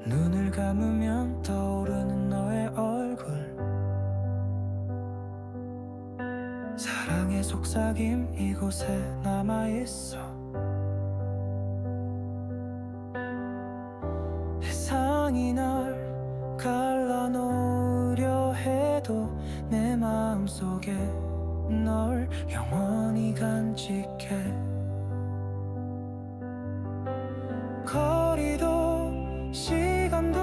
눈을 감으면 떠오르는 너의 얼굴, 사랑의 속삭임 이곳에 남아있어. 세상이 날 갈라놓으려 해도 내 마음속에 널 영원히 간직해. 거리도 시간도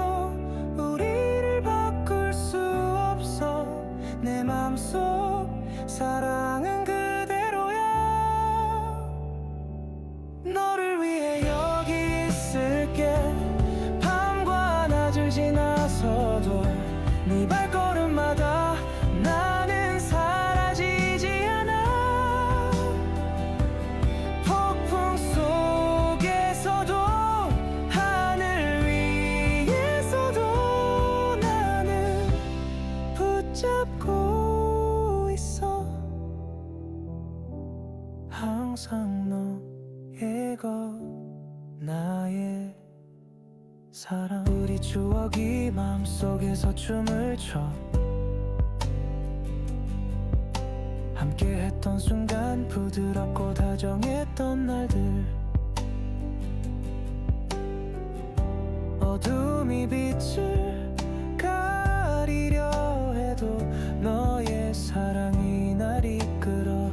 우리를 바꿀 수 없어. 내 맘속 사랑은 그대로야. 너를 위해 여기 있을게. 밤과 낮을 지나서도 네 발걸음마다 나는 사라지지 않아. 폭풍 속에서도 하늘 위에서도 나는 붙잡고 있어. 항상 너의 것 나의 사랑. 우리 추억이 마음속에서 춤을 춰. 함께했던 순간 부드럽고 다정했던 날들. 어둠이 빛을 가리려 해도 너의 사랑이 날 이끌어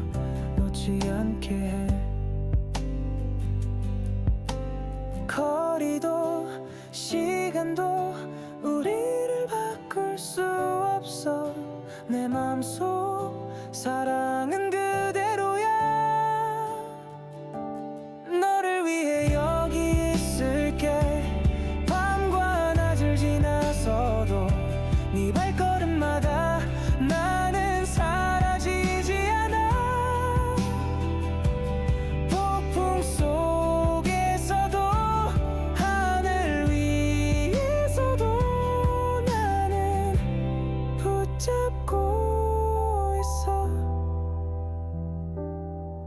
놓지 않게 해. 거리도 시간도 우리를 바꿀 수 없어. 내 맘속 사랑은 그대로야. 너를 위해 여기 있을게. 밤과 낮을 지나서도 네 발걸음마다 나는 사라지지 않아. 폭풍 속에서도 하늘 위에서도 나는 붙잡고 있어.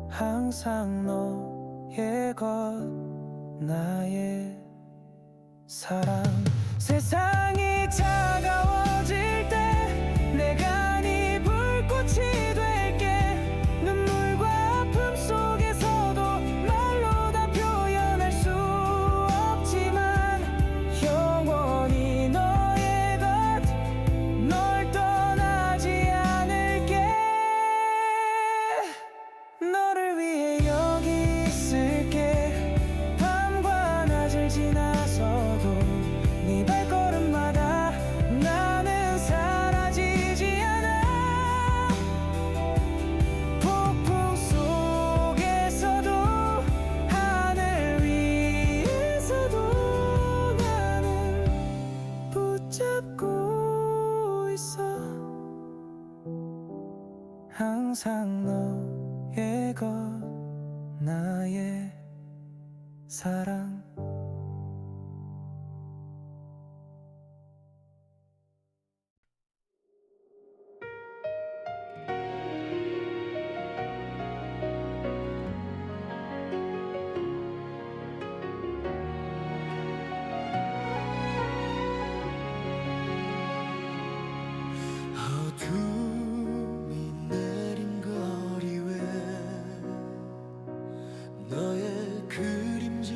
항상 너의 것 나의 사랑. 세상이 차가워질 때 내가 네 불꽃이 될게. 눈물과 아픔 속에서도 말로 다 표현할 수 없지만 영원히 너의 것 널 떠나지 않을게. 너를 위해 여기 있을게. 밤과 낮을 지나서도 네 발걸음마다 나는 사라지지 않아. 폭풍 속에서도 하늘 위에서도 나는 붙잡고 있어. 항상 너의 것 나의 사랑. 어둠이 내린 거리 왜 너의 그림자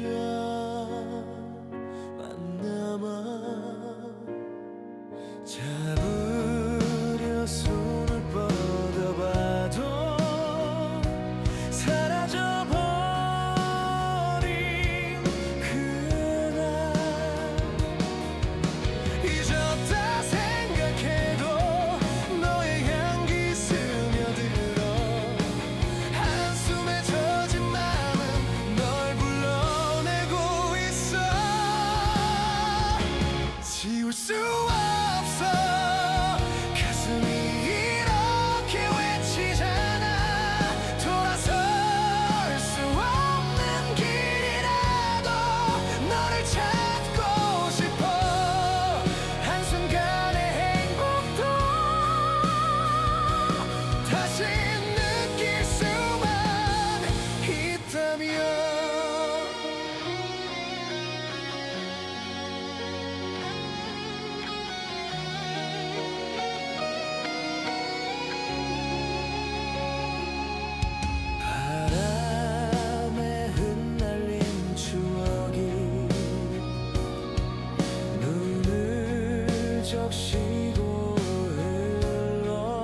적시고 흘러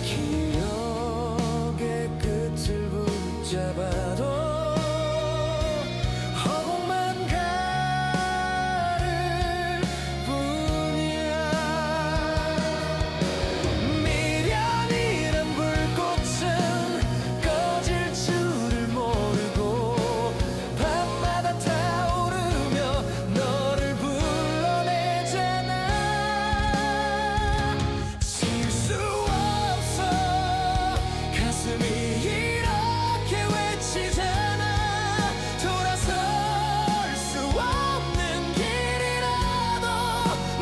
기억의 끝을 붙잡아도 허공만 가를 뿐이야. 미련이란 불꽃은 꺼질 줄을 모르고 밤마다 타오르며 너를 불러내잖아. 지울 수 없어 가슴이 이렇게 외치잖아. 돌아설 수 없는 길이라도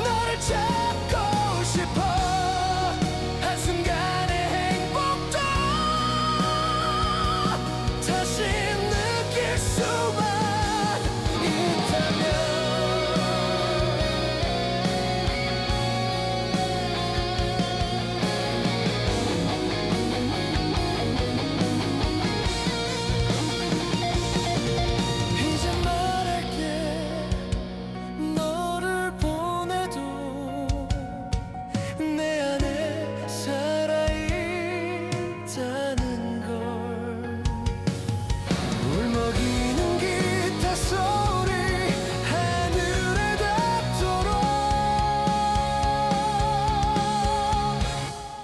너를 찾고 싶어. 한순간의 행복도 다시 느낄 수만 있다면. 이제 말할게. 너를 보내도 내 안에 살아있다는 걸. 울먹이는 기타 소리 하늘에 닿도록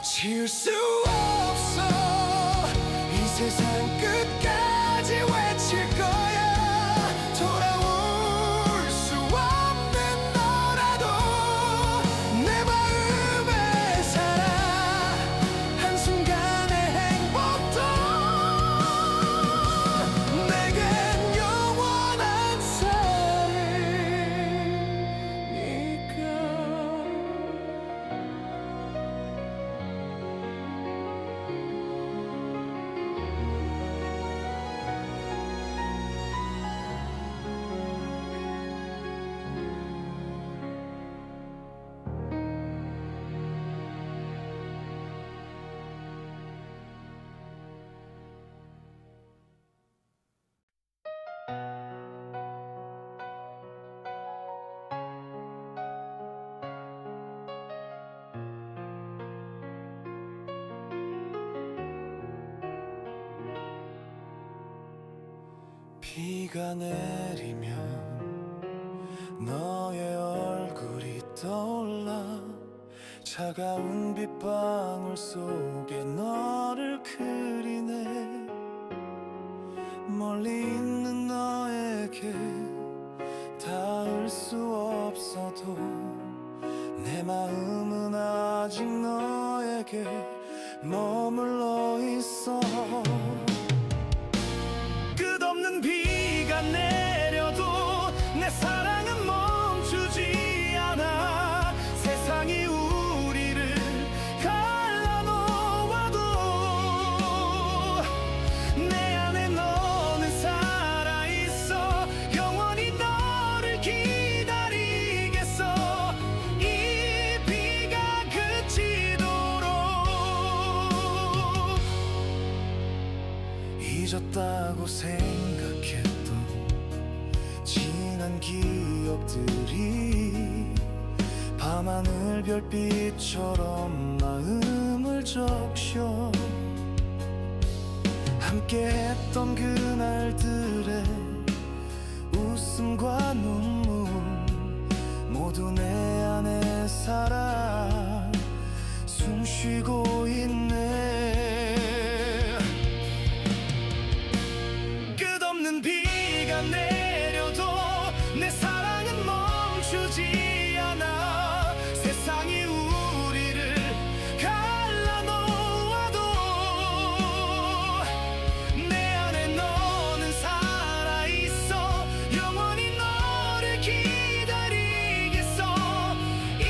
지울 수 없어. 이 세상 끝까지 외칠 거야. 돌아올 수 없는 너라도 내 마음에 살아. 한순간의 행복도 내겐 영원한 사랑이니까. 비가 내리면 너의 얼굴이 떠올라. 차가운 빗방울 속에 너를 그리네. 멀리 있는 너에게 닿을 수 없어도 내 마음은 아직 너에게 머물러 있어. 끝없는 비가 내려도 내 사랑은 멈추지 않아. 세상이 우리를 갈라놓아도 내 안에 너는 살아있어. 영원히 너를 기다리겠어. 이 비가 그치도록. 잊었다고 생각했던 지난 기억들이 밤하늘 별빛처럼 마음을 적셔. 함께했던 그날들의 웃음과 눈물 모두 내 안에 살아 숨쉬고 있네. 끝없는 비가 내려도 내 사랑은 멈추지 않아. 세상이 우리를 갈라놓아도 내 안에 너는 살아있어. 영원히 너를 기다리겠어. 이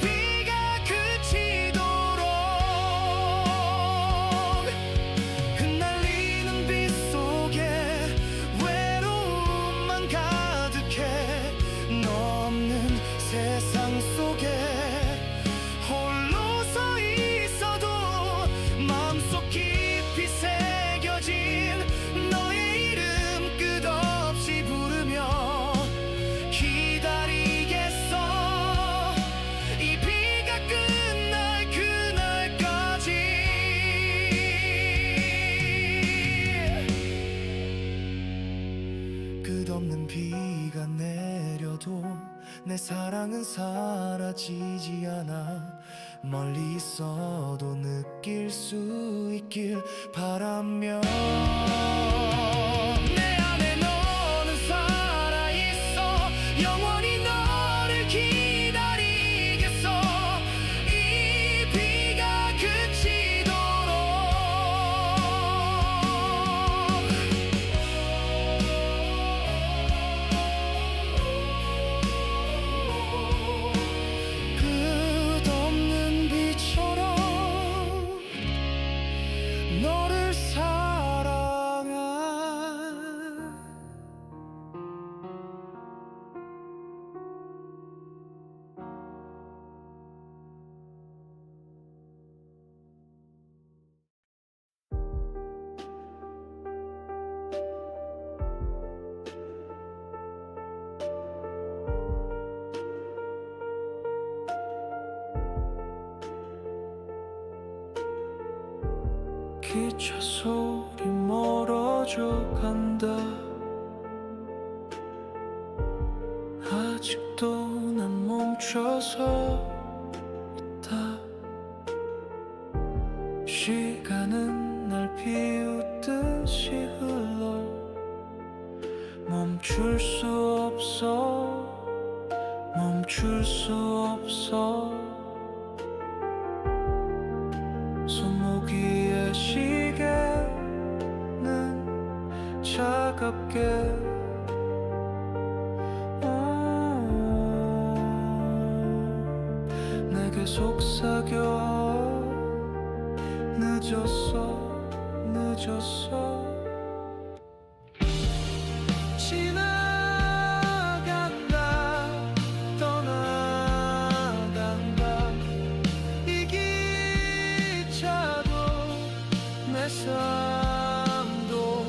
비가 그치도록. 비가 내려도 내 사랑은 사라지지 않아. 멀리 있어도 느낄 수 있길 바라며 내 안에 너는 살아있어. 영원히 너를 기다리겠어. 이 비가 그치도록 끝없는 비처럼 너를 사랑해. 기차 소리 멀어져 간다. 아직도 난 멈춰서 있다. 시간은 날 비웃듯이 흘러 멈출 수 없어. 멈출 수 없어. 손목이의 시계는 차갑게 내게 속삭여. 늦었어, 늦었어. 지나간다, 떠나간다. 이 기차도 내 삶도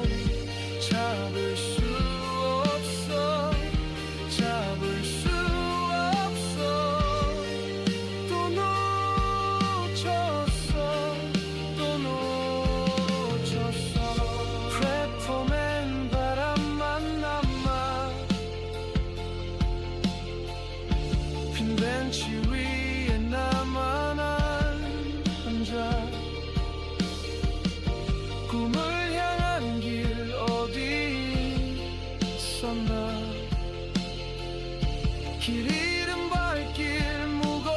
잡을 수 없어. 잡을 수 없어. 또 놓쳤어. 또 놓쳤어. 플랫폼엔 바람만 남아. 빈 벤치 위에 나만 앉아. 꿈을 향한 길 어디 있었나. 길 잃은 발길 무거워져.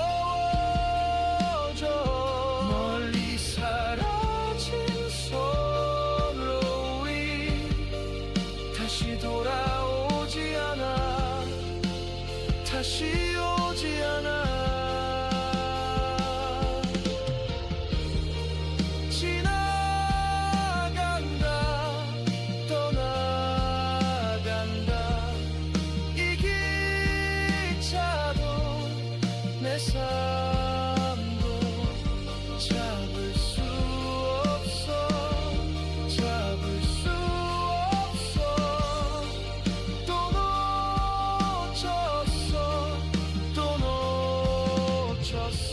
멀리 사라진 솔로이 다시 돌아오지 않아. 다시 오지 않아. 지나간다, 떠나간다. 이 기차도 내 삶도 잡을 수 없어. 잡을 수 없어. 또 놓쳤어. 또 놓쳤어.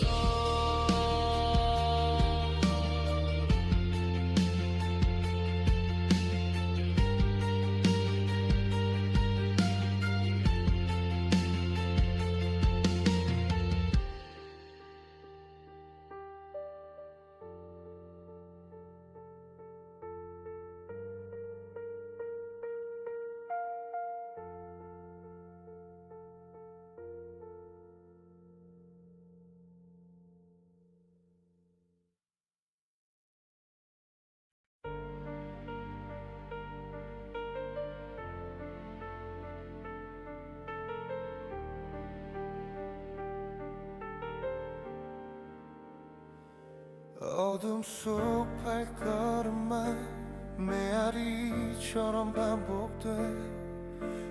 어둠 속 발걸음만 메아리처럼 반복돼.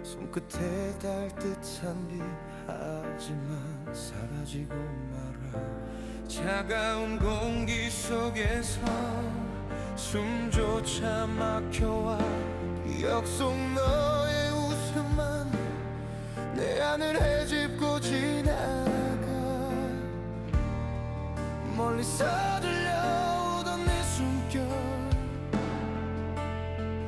손끝에 닿을 듯한 비 하지만 사라지고 말아. 차가운 공기 속에서 숨조차 막혀와. 기억 속 너의 웃음만 내 안을 헤집고 지나가. 멀리서 들려오던 내 숨결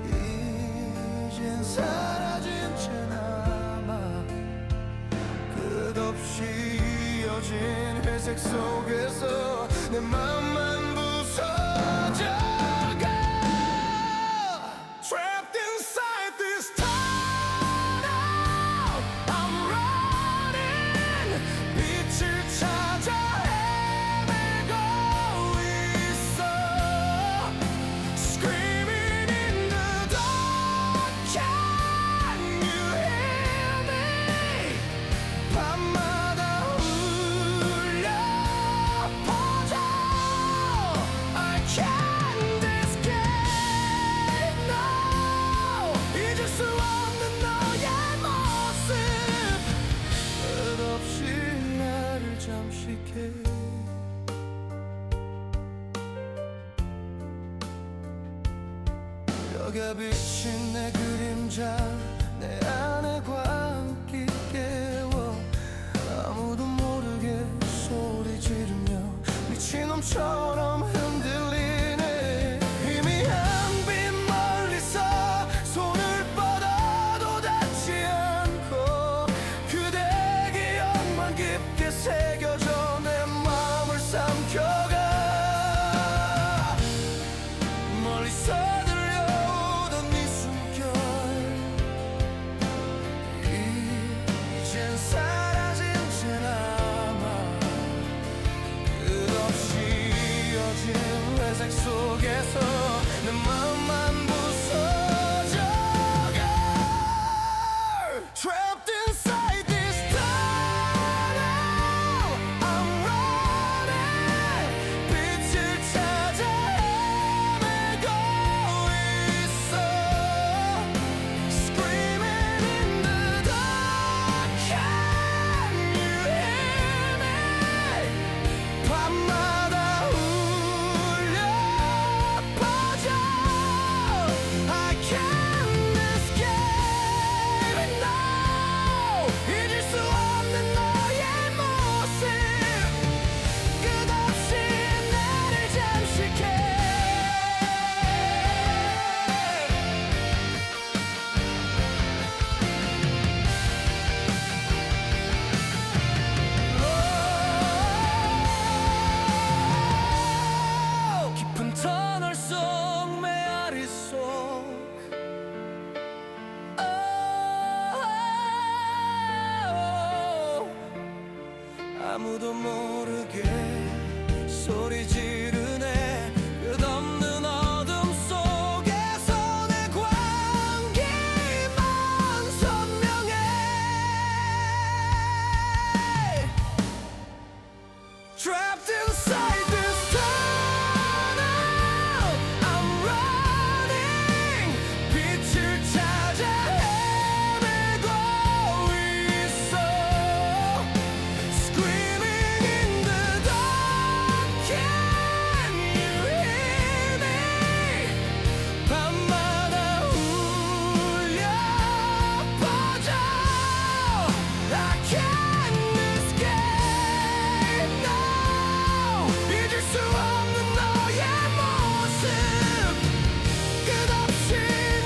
이젠 사라진 채 나. 휘어진 회색 속에서 내 맘만 부서져가 Trapped inside this tunnel I'm running 빛을 찾아 헤매고 있어 Screaming in the dark Can you hear me 밤마다 울려 퍼져 I can't escape now 잊을 수 없는 너의 모습 끝없이 나를 잠식해 벽에 비친 내 그림자 내 안에 광기 깨워 아무도 모르게 소리 지르며 미친놈처럼 흔들리네 희미한 빛 멀리서 손을 뻗어도 닿지 않고 그대 기억만 깊게 새겨져 내 마음을 삼켜가 멀리서 들려오던 네 숨결 이젠 사라진 채 남아 끝없이 이어진 회색 속에서 내 맘만 부서져가 Trapped inside this tunnel I'm running 빛을 찾아 헤매고 있어 Screaming in the dark Can you hear me 밤마다 울려 퍼져 I can't escape now 잊을 수 없는 너의 모습 끝없이 나를 잠식해 깊은 터널 속 메아리 속 아무도 모르게 소리 지르네 끝없는 어둠 속에서 내 광기만 선명해 Trapped inside this tunnel I'm running 빛을 찾아 헤매고 있어 Screaming in the dark Can you hear me 밤마다 울려 퍼져 I can't escape now 잊을 수 없는 너의 모습 끝없이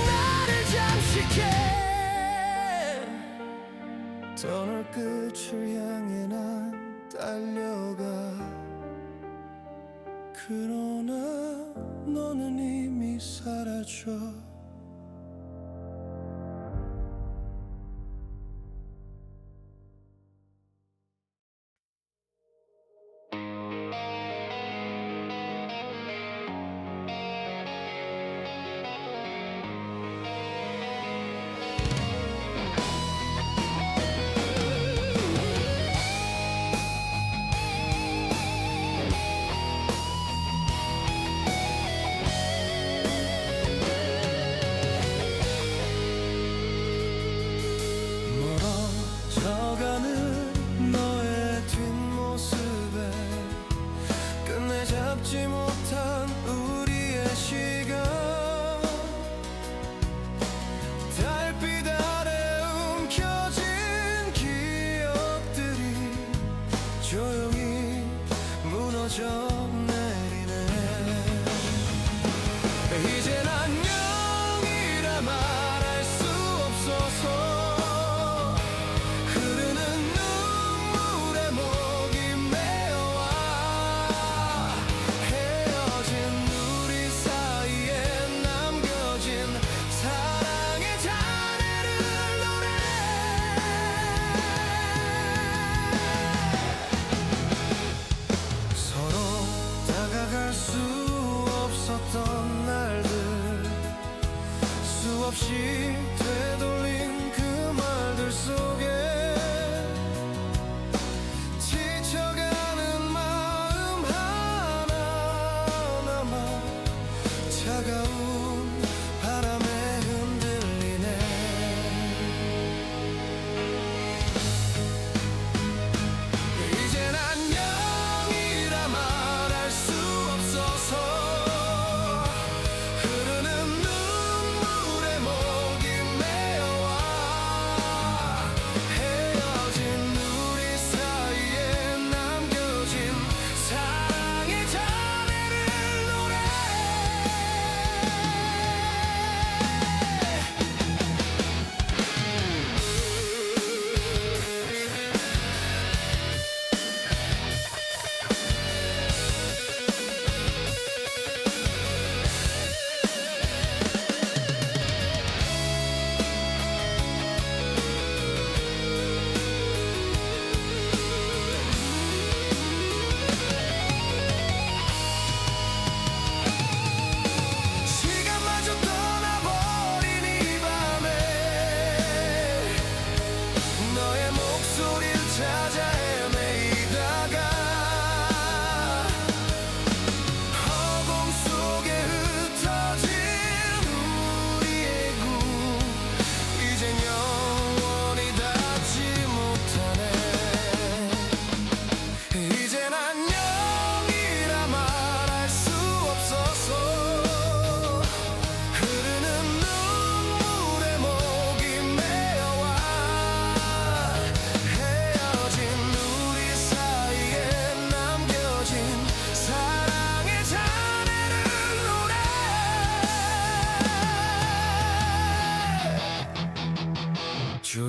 나를 잠식해 터널 끝을 향해 난 달려가 그러나 너는 이미 사라져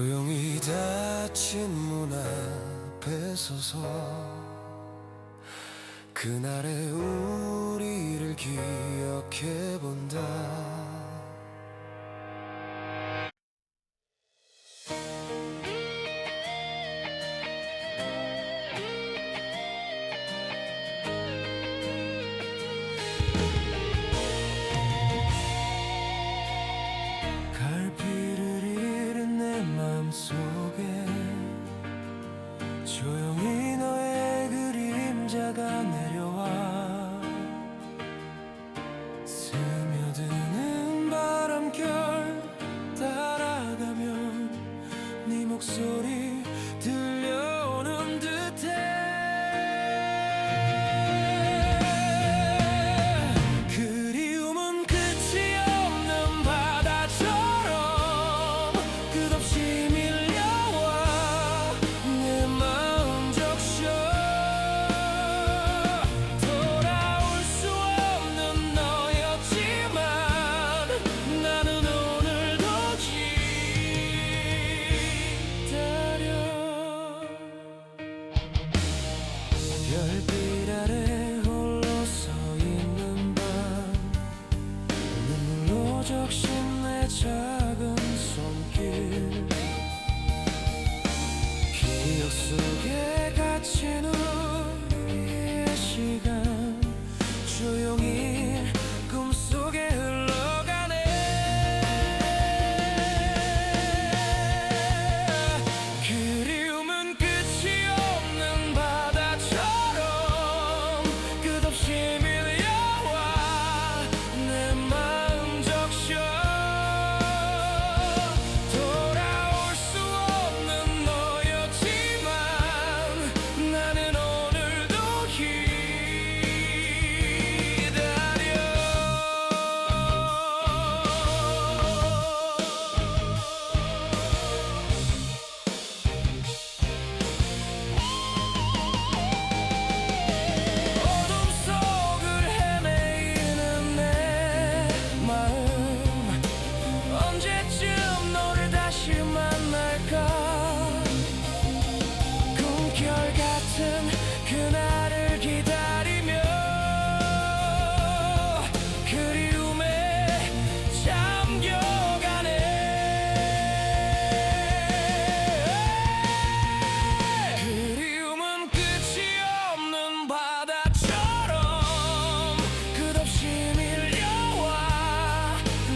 조용히 닫힌 문 앞에 서서 그날의 우리를 기억해 본다. 갈피를 잃은 내 맘속에 조용히 너의 그림자가 내려와 스며드는 바람결 따라가면 네 목소리 들려오는 듯해. 그리움은 끝이 없는 바다처럼 끝없이 밀려와 내 마음 적셔. 돌아올 수 없는 너였지만 나는 오늘도 기다려. 별빛 아래 홀로 서 있는 밤 눈물로 적신 내 작은 손길 기억 속에 갇힌 우리의 시간 조용히 꿈속에 흘러가네. 그리움은 끝이 없는 바다처럼 끝없이 밀려와 내 마음 적셔. 돌아올 수 없는 너였지만 나는 오늘도 어둠 속을 헤매이는 내 마음 언제쯤 너를 다시 만날까. 꿈결 같은 그날을 기다리며 그리움에 잠겨가네. 그리움은 끝이 없는 바다처럼 끝없이 밀려와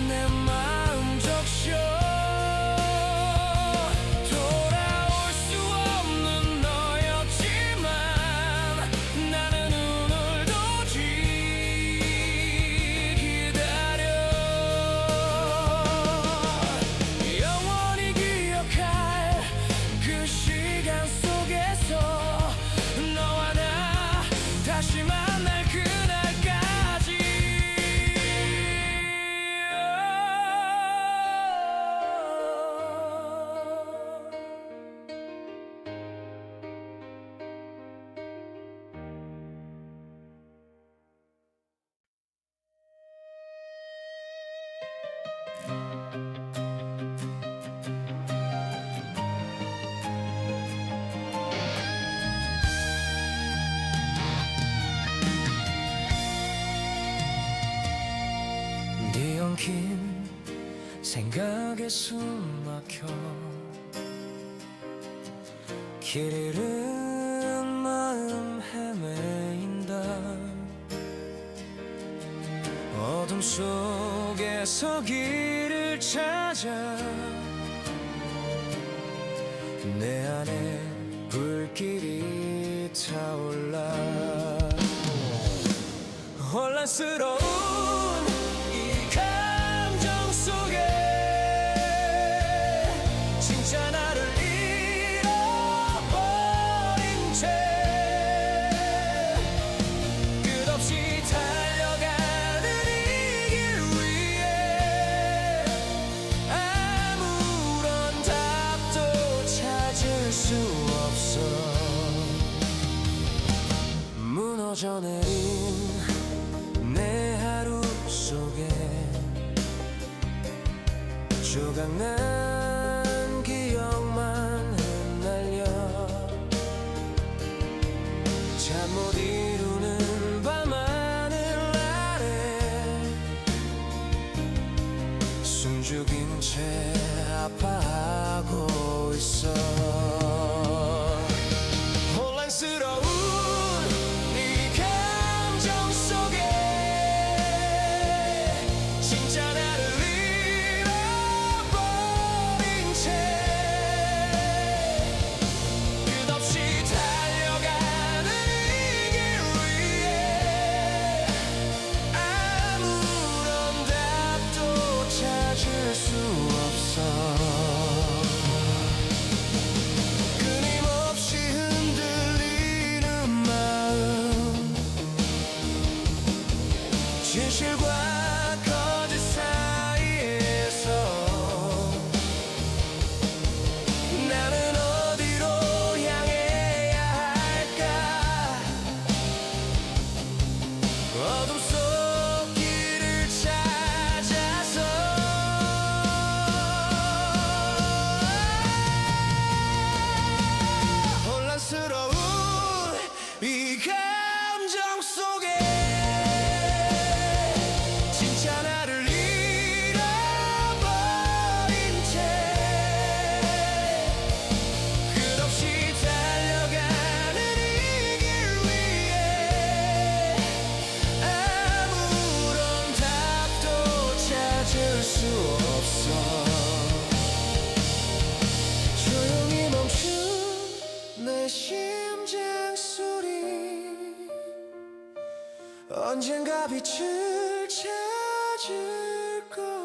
내 마음 적셔. 돌아올 수 없는 너였지만 나는 오늘도 기다려. 영원히 기억할 그 시간 속에서 너와 나 다시 만날 그날까지. 네 엉킨 생각에 숨 막혀 길 잃은 마음 헤매인다. 어둠 속에서 길을 찾아 내 안에 불길이 타올라. 혼란스러운 이 감정 속에 진짜 나를 잃어버린 채 끝없이 달려가는 이 길 위에 아무런 답도 찾을 수 없어. 무너져 내린 내 하루 속에 조각난 기억 언젠가 빛을 찾을 거야.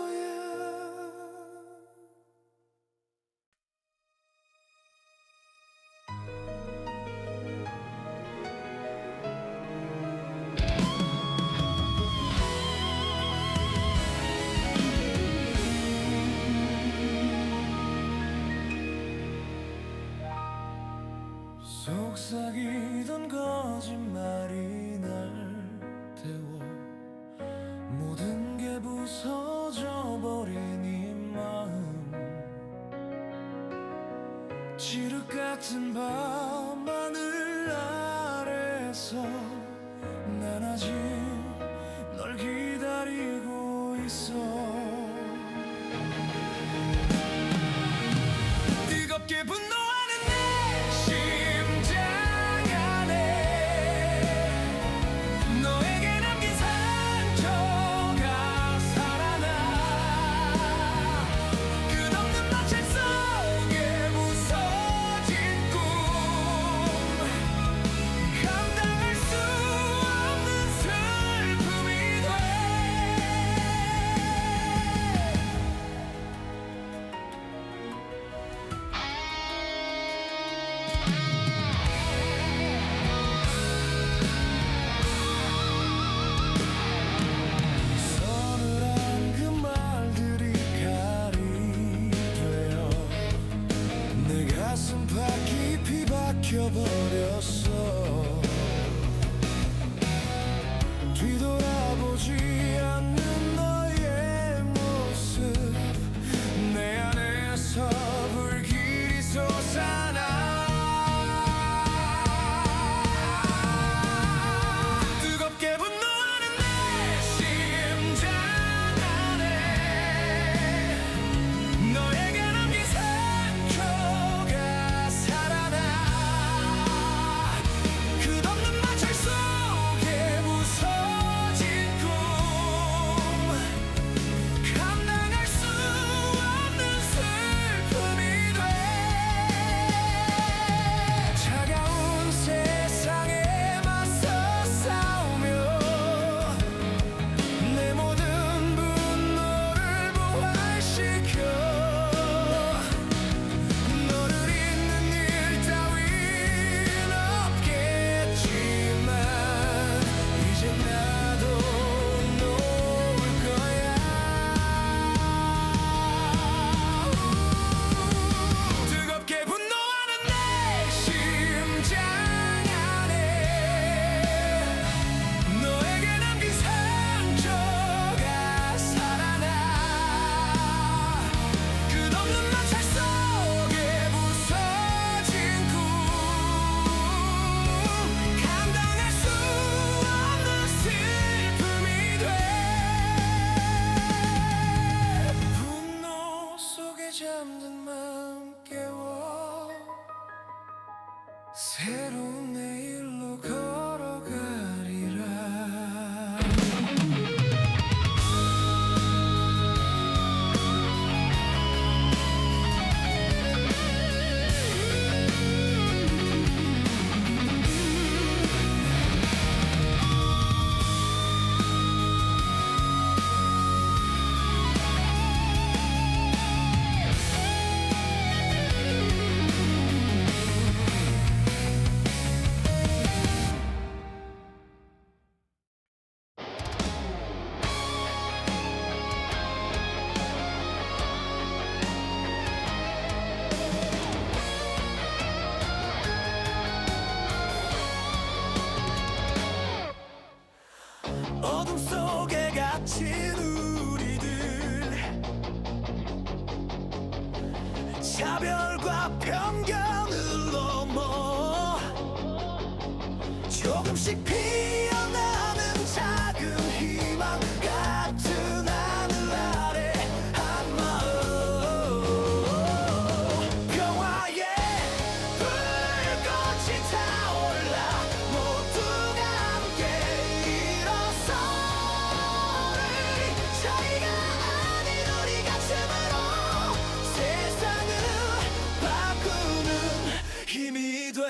속삭이던 거짓말이 날 태워 모든 게 부서져 버린 이 마음. 지륵 같은 밤하늘 아래서 난 아직 널 기다리고 있어. 뜨겁게 분노하는 내 심장 안에 너에게 남긴 상처가 살아나. 끝없는 마찰 속에 부서진 꿈, 감당할 수 없는 슬픔이 돼. 서늘한 그 말들이 칼이 되어 내 가슴팍 깊이 박혀버렸어. 뒤돌아보지 않는 너의 모습, 내 안에서 불길이 솟아나. 뜨겁게 분노하는 내 심장 안에 너에게 남긴 상처가 살아나. 끝없는 마찰 속에 부서진 꿈, 감당할 수 없는 슬픔이 돼. 차가운 세상에 맞서 싸우며 내 모든 분노를 부활시켜. 너를 잊는 일 따윈 없겠지만 이제 나도 놓을 거야. 뜨겁게 분노하는 내 심장 안에 너에게 남긴 상처가 살아나. 끝없는 마찰 속에 부서진 꿈, 감당할 수 없는 슬픔이 돼. 분노 속에 잠든 마음 깨워 새로운 내일로 걸어가리라. 어둠 속에 갇힌 우리들, 차별과 편견을 넘어 조금씩 피어나는 작은 희망 같은 하늘 아래 한 마음. 평화의 불꽃이 타올라 모두가 함께 일어서리. 차이가 아닌 우리 가슴으로 세상을 바꾸는 힘이 돼.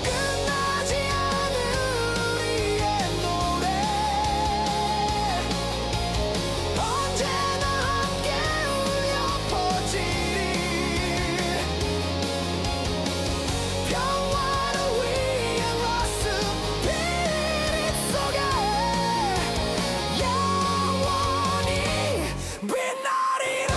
끝나지 않은 우리의 노래 언제나 함께 울려 퍼지리 평화를 위한 lost spirit 속에 영원히 빛나리라.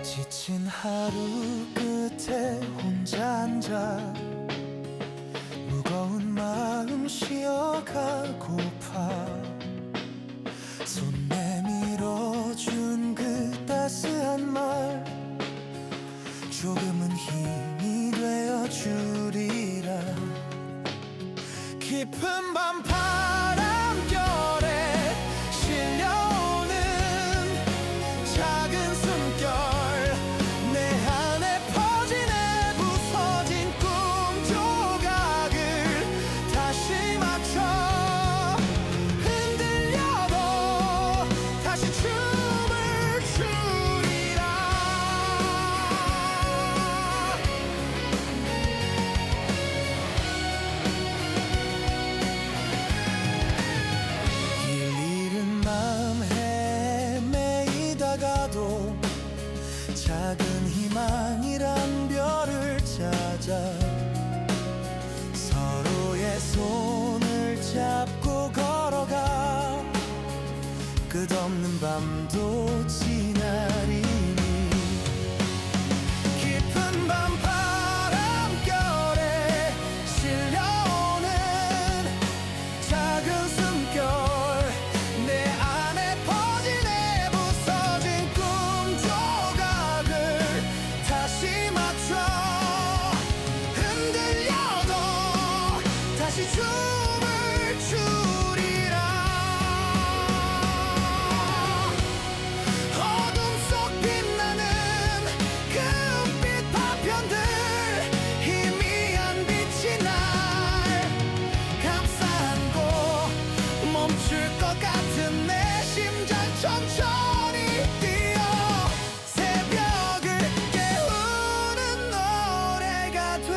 지친 하루 끝에 혼자 앉아 무거운 마음 쉬어가고파 손 내밀어준 그 따스한 말 조금은 힘이 되어주리라. 깊은 밤 바람결에 실려오는 작은 숨결 내 안에 퍼지네 부서진 꿈 조각을 다시 맞춰 흔들려도 다시 춤을 추리라. 길 잃은 마음 헤매이다가도 작은 희망이란 별을 찾아 서로의 손을 잡고 걸어가 끝없는 밤도 지나리니 깊은 밤 바람결에 실려오는 작은 숨결 내 안에 퍼지네 부서진 꿈 조각을 다시 맞춰 흔들려도 다시 춤을 추리라. 어둠 속 빛나는 그 은빛 파편들 희미한 빛이 날 감싸 안고 멈출 것 같은 내 심장 천천히 뛰어 새벽을 깨우는 노래가 돼.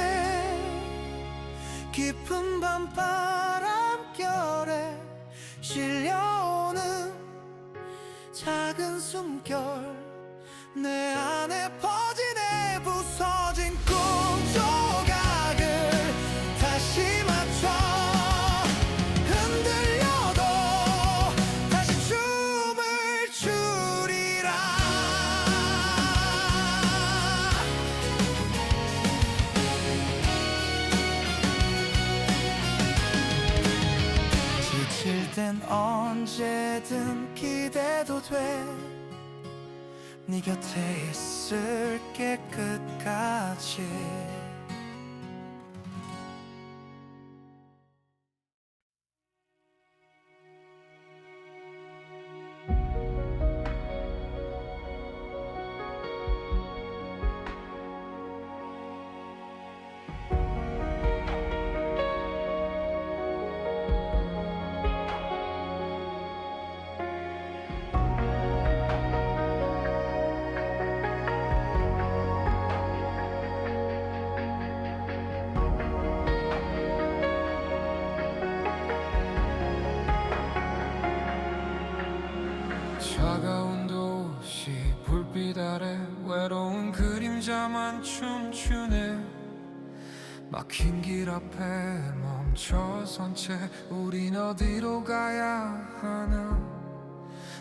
깊은 밤 바람결에 실려오는 작은 숨결 내 안에 퍼지네 부서진 꿈 조각을 다시 맞춰 흔들려도 다시 춤을 추리라. 지칠 땐 언제든 기대도 돼. 네 곁에 있을게 끝까지. 차가운 도시 불빛 아래 외로운 그림자만 춤추네. 막힌 길 앞에 멈춰선 채 우린 어디로 가야 하나.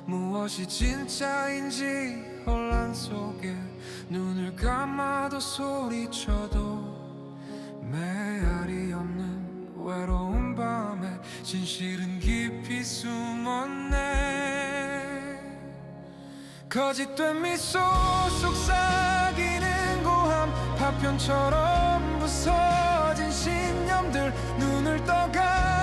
무엇이 진짜인지 혼란 속에 눈을 감아도 소리쳐도 메아리 없는 외로운 밤에 진실은 깊이 숨었네. 거짓된 미소 속삭이는 고함 파편처럼 부서진 신념들 눈을 떠가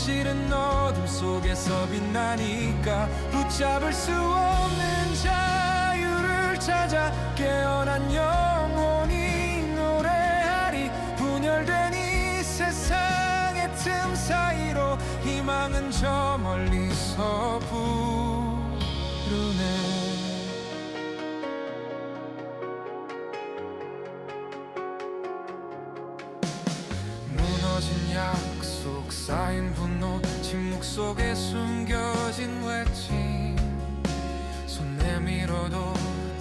진실은 어둠 속에서 빛나니까 붙잡을 수 없는 자유를 찾아 깨어난 영혼이 노래하리. 분열된 이 세상의 틈 사이로 희망은 저 멀리서 부르네. 무너진 약속, 쌓인 분노, 침묵 속에 숨겨진 외침. 손 내밀어도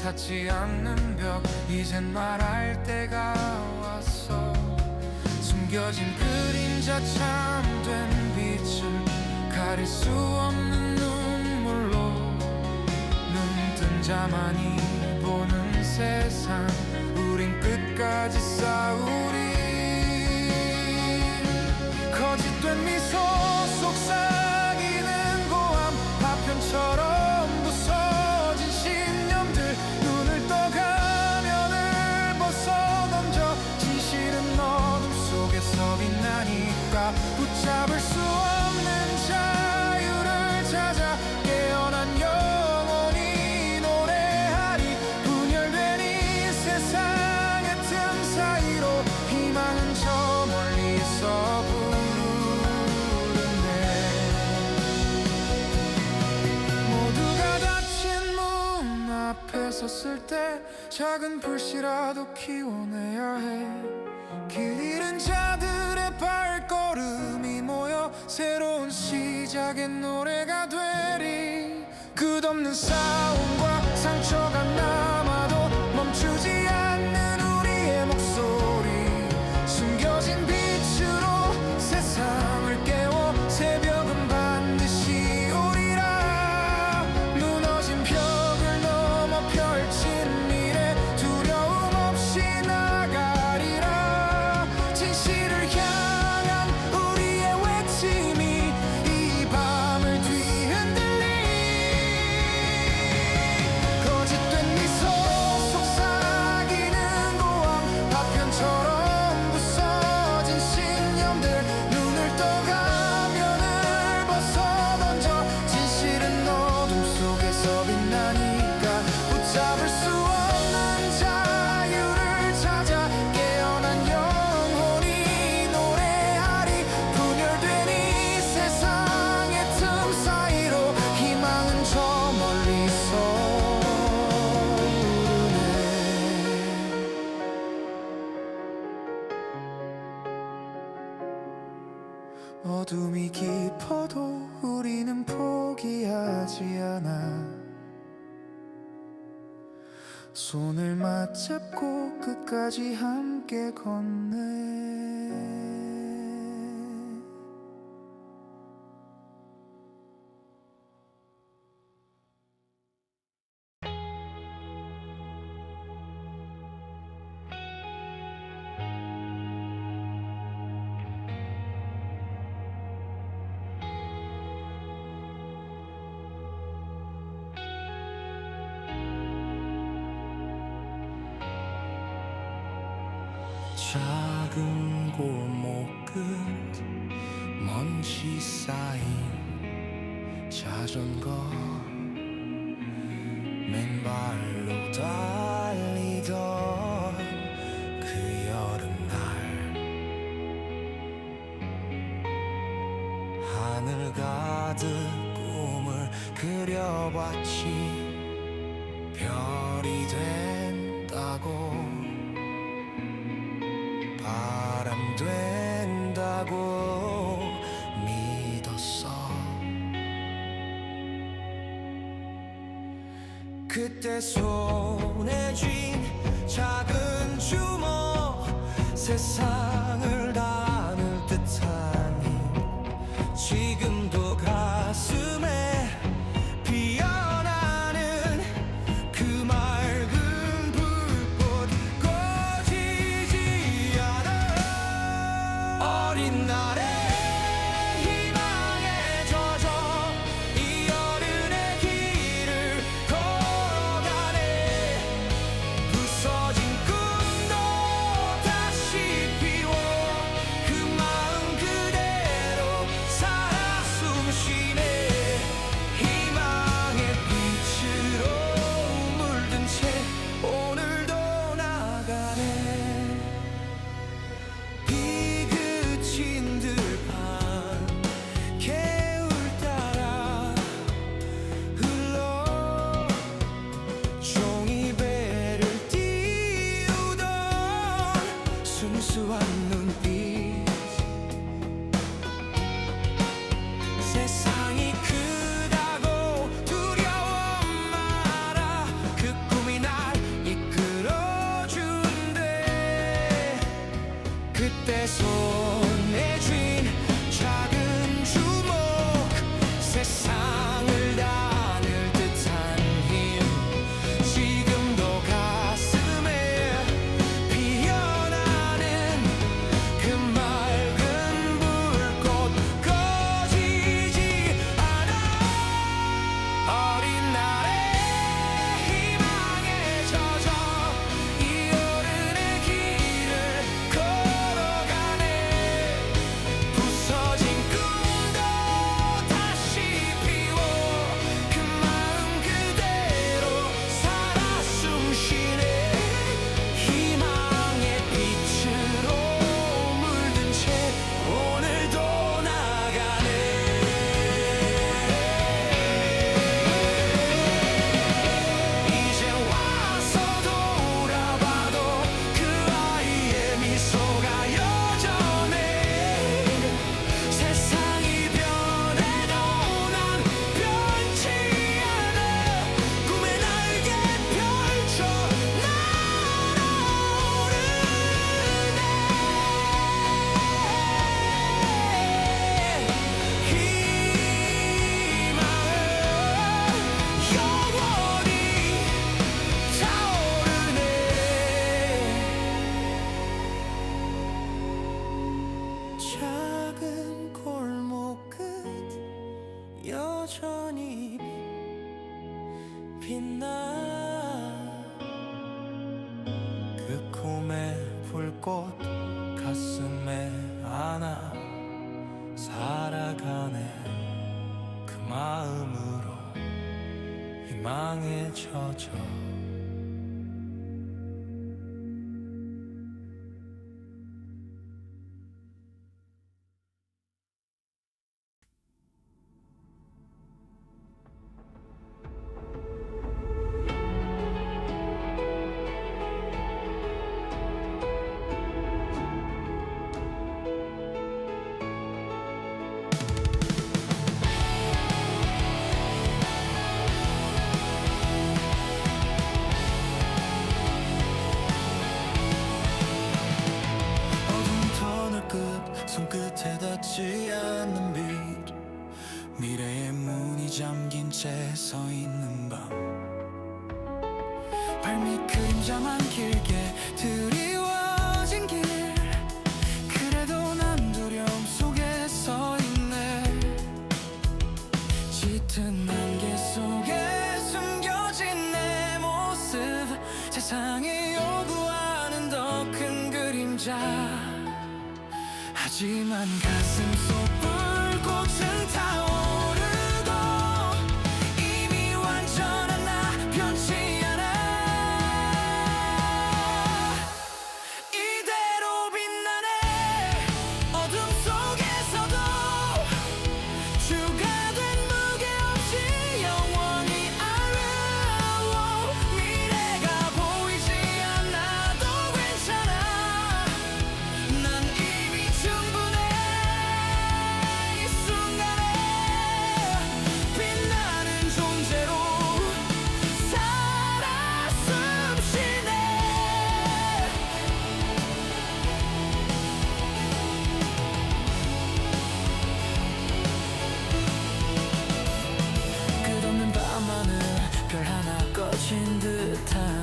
닿지 않는 벽, 이젠 말할 때가 왔어. 숨겨진 그림자, 참된 빛을 가릴 수 없는 눈물로 눈뜬 자만이 보는 세상, 우린 끝까지 싸우리. 거짓된 미소 속삭이는 고함, 파편처럼 부서진 신념들, 눈을 떠가면을 벗어던져. 진실은 어둠 속에서 빛나니까 붙잡을 수 없는 자유를 찾아 깨어난 영혼이 노래하리. 분열된 이 세상의 틈 사이로 희망은 저 멀리서 부르네. 모두가 닫힌 문 앞에 섰을 때 작은 불씨라도 키워내야 해. 길 잃은 자들의 발걸음이 모여 새로운 시작의 노래가 되리. 끝없는 싸움과 상처가 남아도 멈추지 않는 우리의 목소리, 숨겨진 빛으로 세상을 깨워 새벽은 반드시 오리라. 무너진 벽을 넘어 펼친 미래, 두려움 없이 나가리라. 진실을 향한 우리의 외침이 이 밤을 뒤흔들리. 거짓된 미소 속삭이는 고함, 파편처럼 부서진 신념들, 눈을 떠가면을 벗어던져. 진실은 어둠 속에서 빛나니까 붙잡을 수 없는 자유를 찾아 깨어난 영혼이 노래하리. 분열된 이 세상의 틈 사이로 희망은 저 멀리서 부르네. 어둠이 깊어도 우리는 포기하지 않아. 손을 맞잡고 끝까지 함께 걷네. 작은 골목 끝 먼지 쌓인 자전거, 맨발로 달리던 그 여름날, 하늘 가득 꿈을 그려봤지. 별이 된다고, 바람 된다고 믿었어. 그때 손에 쥔 작은 주먹, 세상을 나눌 듯하니 지금도 가슴에 피어나는 그 맑은 불꽃 꺼지지 않아. 어린 날의 희망에 젖어 이 여름의 길을 걸어가네. 부서진 꿈도 다시 피워 그 마음 그대로 살아. 눈빛 세상이 크다고 두려워 마라 그 꿈이 날 이끌어준대 그때 손에 쥔 작은 주먹 세상을 나눌 듯한 힘 지금도 가슴에 피어나는 그 맑은 불꽃 꺼지지 않아 어린 날의 희망에 젖어 이 어른의 길을 걸어가네 부서진 꿈도 다시 피워 그 마음 그대로 살아 숨쉬네 희망의 빛으로 물든 채 오늘도 나가네 이제 와서 돌아봐도 그 아이의 미소가 여전해 세상이 변해도 난 변치 않아 꿈의 날개 펼쳐 날아오르네 희망은 영원히 타오르네 작은 골목 끝 여전히 빛나 그 꿈의 불꽃 가슴에 안아 살아가네 그 마음으로 희망에 젖어 어두운 터널 끝 손끝에 닿지 않는 빛 미래의 문이 잠긴 채 서 있는 밤 발밑 그림자만 길게 드리워진 길 그래도 난 두려움 속에 서 있네 짙은 안개 속에 숨겨진 내 모습 세상이 요구하는 더 큰 그림자 하지만 가슴 속 불꽃은 타오르고 이미 완전한 나 변치 않아 이대로 빛나네 어둠 속에서도 주가 된 무게 없이 영원히 아름다워 미래가 보이지 않아도 괜찮아 난 이미 충분해 이 순간에 빛나는 존재로 살아 숨쉬네 끝없는 밤하늘 별 하나 꺼진 듯한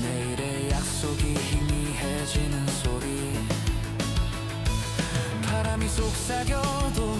내일의 약속이 희미해지는 소리 바람이 속삭여도